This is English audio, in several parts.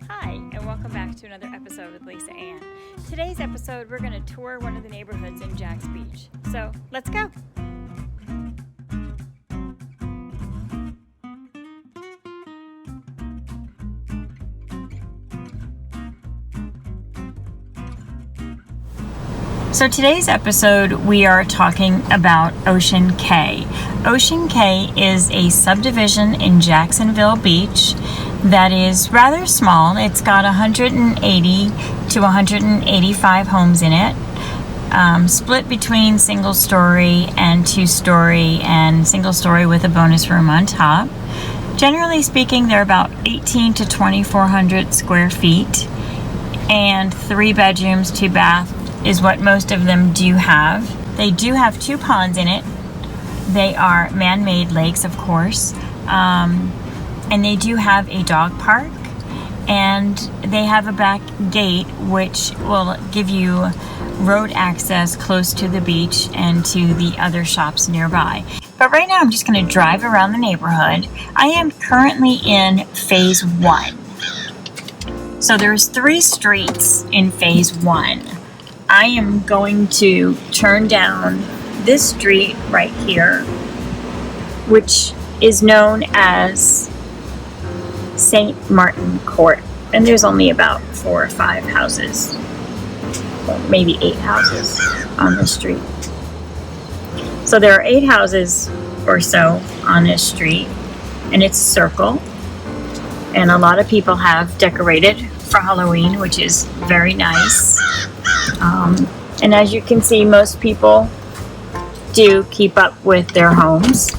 Hi, and welcome back to another episode with Lisa Ann. Today's episode, we're going to tour one of the neighborhoods in Jax Beach. So, let's go! So today's episode, we are talking about Ocean Cay. Ocean Cay is a subdivision in Jacksonville Beach that is rather small. It's got 180 to 185 homes in it, split between single story and two story, and single story with a bonus room on top. Generally speaking, they're about 18 to 2,400 square feet, and 3 bedrooms, 2 baths is what most of them do have. They do have 2 ponds in it. They are man-made lakes, of course, and they do have a dog park, and they have a back gate which will give you road access close to the beach and to the other shops nearby. But right now I'm just going to drive around the neighborhood. I am currently in phase 1. So there's 3 streets in phase 1. I am going to turn down this street right here, which is known as St. Martin Court. And there's only about 4 or 5 houses, well, maybe 8 houses on this street. So there are 8 houses or so on this street, and it's a circle. And a lot of people have decorated for Halloween, which is very nice. And as you can see, most people do keep up with their homes,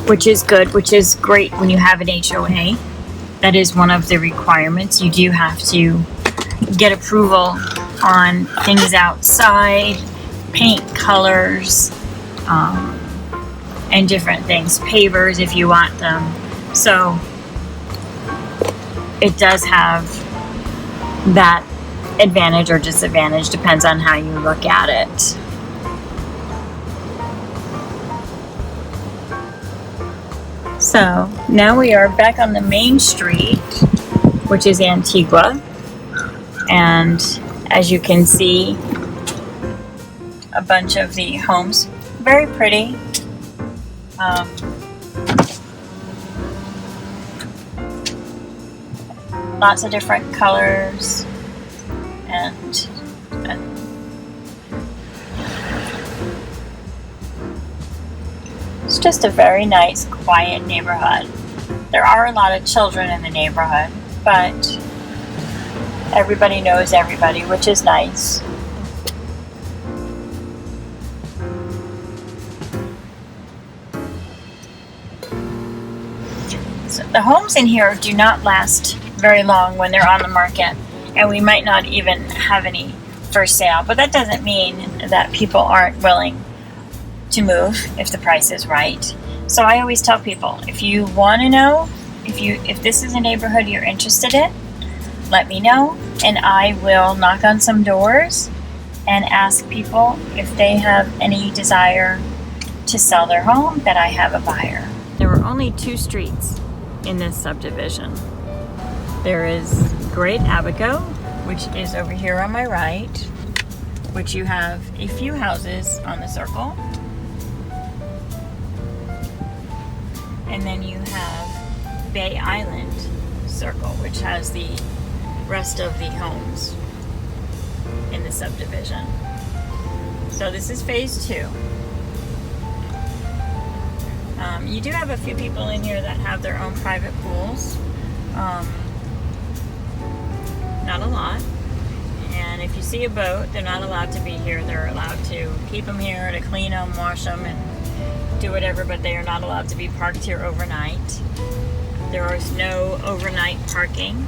which is good, which is great when you have an HOA. That is one of the requirements. You do have to get approval on things outside, paint colors, and different things, pavers if you want them. So it does have that advantage or disadvantage, depends on how you look at it. So now we are back on the main street, which is Antigua, and as you can see, a bunch of the homes, very pretty. Lots of different colors, and it's just a very nice, quiet neighborhood. There are a lot of children in the neighborhood, but everybody knows everybody, which is nice. So the homes in here do not last very long when they're on the market, and we might not even have any for sale, but that doesn't mean that people aren't willing to move if the price is right. So I always tell people, if you want to know if this is a neighborhood you're interested in, let me know, and I will knock on some doors and ask people if they have any desire to sell their home, that I have a buyer. There were only 2 streets in this subdivision. There is Great Abaco, which is over here on my right, which you have a few houses on the circle. And then you have Bay Island Circle, which has the rest of the homes in the subdivision. So this is phase 2. You do have a few people in here that have their own private pools. Not a lot. And if you see a boat, they're not allowed to be here. They're allowed to keep them here, to clean them, wash them, and do whatever, but they are not allowed to be parked here overnight. There is no overnight parking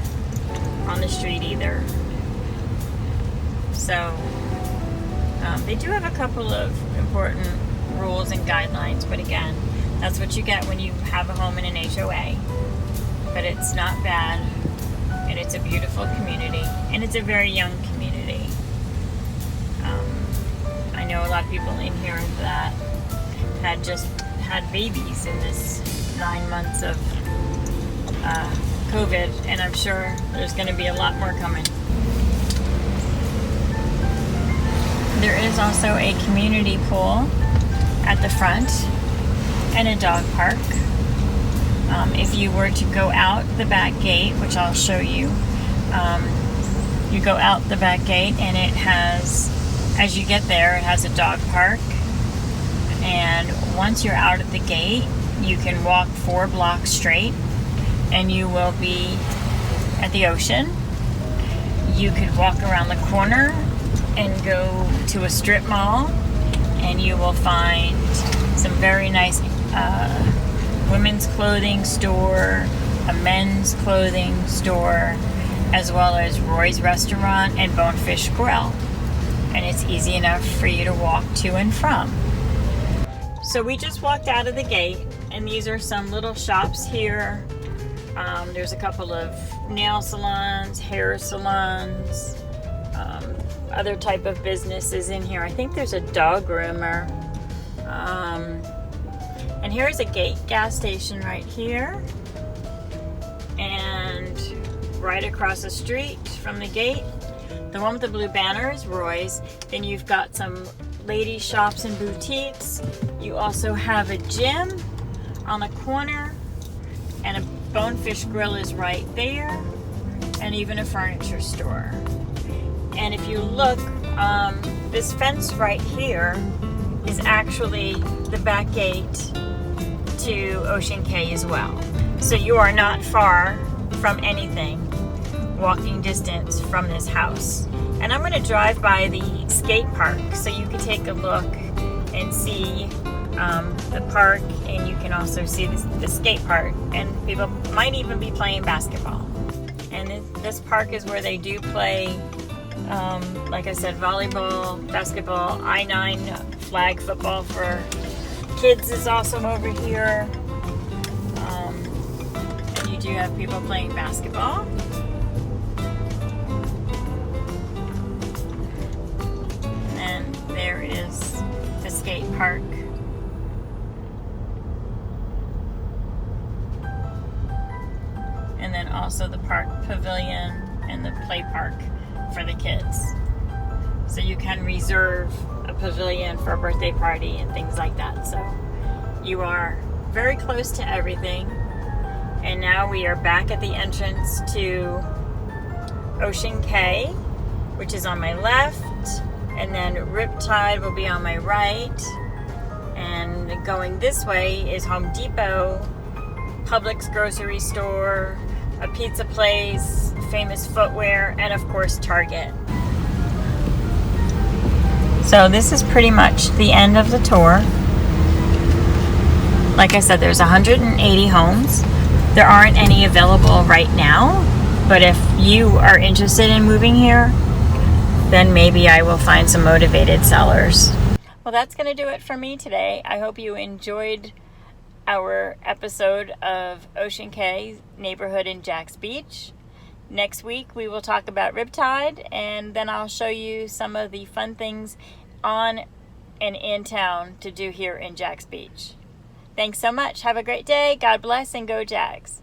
on the street either. So they do have a couple of important rules and guidelines, but again, that's what you get when you have a home in an HOA. But it's not bad, and it's a beautiful community, and it's a very young community. I know a lot of people in here that had just had babies in this 9 months of COVID, and I'm sure there's going to be a lot more coming. There is also a community pool at the front and a dog park. If you were to go out the back gate, which I'll show you, you go out the back gate and it has, as you get there, it has a dog park. And once you're out at the gate, you can walk 4 blocks straight and you will be at the ocean. You could walk around the corner and go to a strip mall and you will find some very nice women's clothing store, a men's clothing store, as well as Roy's Restaurant and Bonefish Grill. And it's easy enough for you to walk to and from. So we just walked out of the gate, and these are some little shops here. There's a couple of nail salons, hair salons, other type of businesses in here. I think there's a dog groomer. And here's a gas station right here. And right across the street from the gate, the one with the blue banner is Roy's. Then you've got some ladies shops and boutiques. You also have a gym on the corner, and a Bonefish Grill is right there, and even a furniture store. And if you look, this fence right here is actually the back gate to Ocean Cay as well. So you are not far from anything, walking distance from this house. And I'm going to drive by the skate park so you can take a look and see the park, and you can also see the skate park, and people might even be playing basketball. And this park is where they do play, like I said, volleyball, basketball, I-9 flag football for kids is also over here. And you do have people playing basketball. And there is the skate park. And then also the park pavilion and the play park for the kids. So you can reserve a pavilion for a birthday party and things like that. So you are very close to everything. And now we are back at the entrance to Ocean Cay, which is on my left. And then Riptide will be on my right. And going this way is Home Depot, Publix grocery store, a pizza place, Famous Footwear, and of course Target. So this is pretty much the end of the tour. Like I said, there's 180 homes. There aren't any available right now, but if you are interested in moving here, then maybe I will find some motivated sellers. Well, that's going to do it for me today. I hope you enjoyed our episode of Ocean Cay neighborhood in Jax Beach. Next week we will talk about Riptide, and then I'll show you some of the fun things on and in town to do here in Jax Beach. Thanks so much. Have a great day. God bless, and go Jags.